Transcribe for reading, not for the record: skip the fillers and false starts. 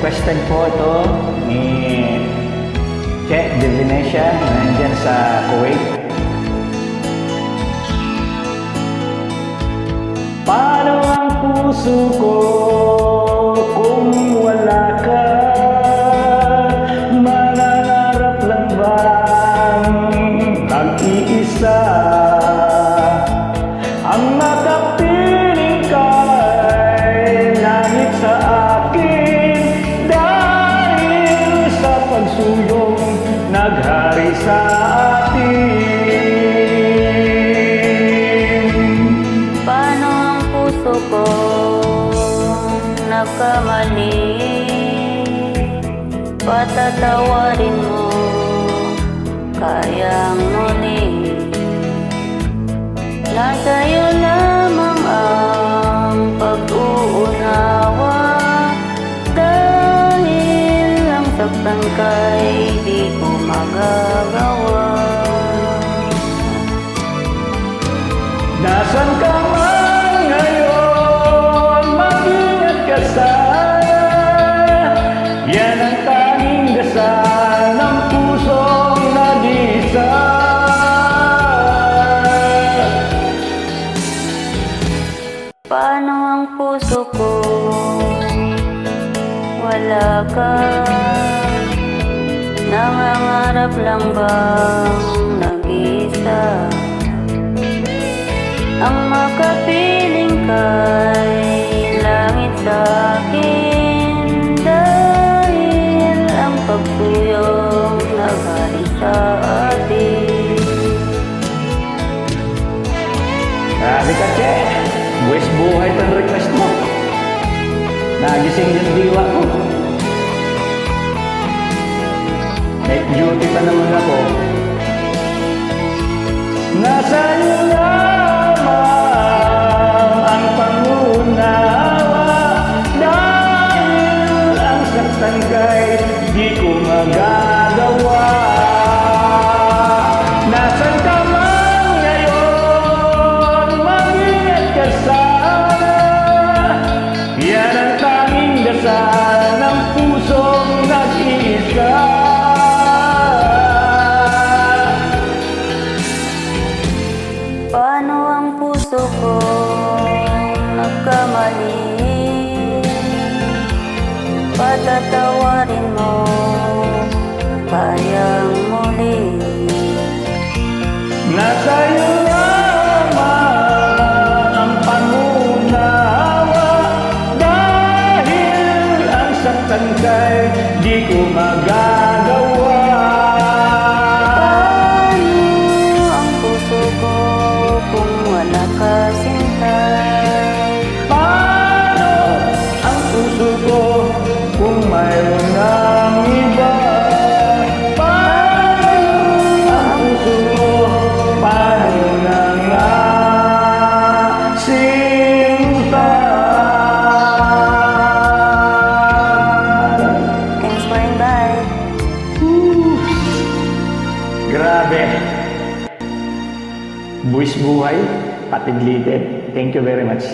requested po ito ni Che de Venecia na nandyan sa Kuwait. Paano ang puso ko kung wala ka? Manangarap lang bang nag-iisa? Ang nakapiling ka'y langit sa akin, dahil sa pagsuyong naghari sa atin. Paano ang puso ko nagkamali? Patatawarin mo kayang muli. Nasa'yo lamang ang pag-uunawa, dahil ang saktan ka'y di ko magagawa. Nasaan ka man ngayon, mag-ingat ka sana. Yan ang tanging dasal ng pusong nag-iisa. Paano ang puso ko wala ka? Nangangarap lang bang nag-iisa? Ang makapiling ka'y langit sa akin, dahil ang pagsuyong naghari sa atin. Grabe ka, Che. Buwis buhay itong request mo. Nagising yung diwa ko. Night duty pa naman ako. Nasa'yo lamang ang pangunawa, dahil ang saktan ka'y di ko magagawa. Nasaan ka man ngayon, mag-ingat ka sana. Yan ang tanging dasal ng pusong nag-iisa. Paano ang puso ko nagkamali? Patatawarin mo kayang muli. Nasa'yo lamang ang pangunawa, dahil ang saktan ka'y di ko magagawa. Paano ang puso ko kung wala ka sinta? Paano ang puso ko kung mayroon ng iba? Paano ang puso ko, paano na nga sinta? Thanks for invite. Grabe. Buwis buhay, patiglited. Thank you very much.